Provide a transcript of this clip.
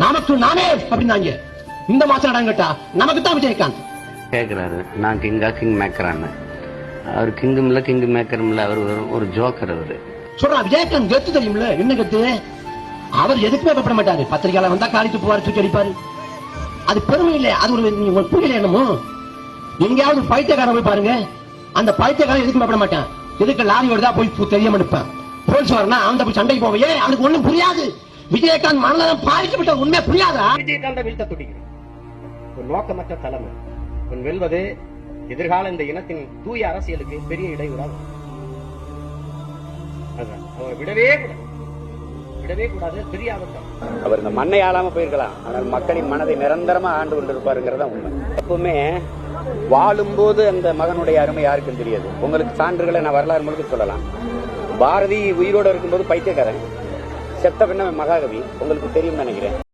நமக்கு நானே அப்படின்னாங்க. இந்த மாசம் இடம் கேட்டா நமக்கு தான் விஜயகாந்த் கேக்குறாரு, நான் கிங் மேக்கரான்னு. அவர் கிங்கும் இல்ல கிங் மேக்கரும் இல்ல, அவர் ஒரு ஜோக்கர். அவரு சொல்றான் விஜயகாந்த் கெத்து தெரியும்ல. என்ன கெத்து? அவர் எதுக்குமே பயப்பட மாட்டாரு. பத்திரிகையாளர் வந்தா காலி துப்புவாரு, தூக்கி அடிப்பாரு. அது பெருமை இல்ல, அது ஒரு புரியல. என்னமோ எங்கேயாவது பைத்தியக்காரன் போய் பாருங்க, அந்த பைத்தியக்காரன் எதுக்கு பயப்பட மாட்டான். எதுக்கு லாரி வருதா போய் தெரியாம நிற்பான். போலீஸ் வரனா அவன் போய் சண்டைக்கு போவையே, அவனுக்கு ஒண்ணும் புரியாது. விஜயகாந்த் மனநலம் பாதிக்கப்பட்ட உண்மை புரியாதா? விஜயகாந்த் வீழ்த்த துடிக்கிறேன். ஒரு நோக்கமற்ற தலைமை வெல்வது எதிர்கால இந்த இனத்தின் தூய அரசியலுக்கு பெரிய இடையூறாக விடவே கூடாது. பெரிய ஆபத்து. அவர் இந்த மண்ணை ஆளாம போயிருக்கலாம், ஆனால் மக்களின் மனதை நிரந்தரமா ஆண்டு கொண்டிருப்பாருங்கிறதா உண்மை. எப்பவுமே வாழும்போது அந்த மகனுடைய அருமை யாருக்கும் தெரியாது. உங்களுக்கு சான்றுகளை நான் வரலாறு முழுக்க சொல்லலாம். பாரதி உயிரோடு இருக்கும்போது பைத்தியக்காரன், செத்த பின்ன மகாகவி. உங்களுக்கு தெரியும் நினைக்கிறேன்.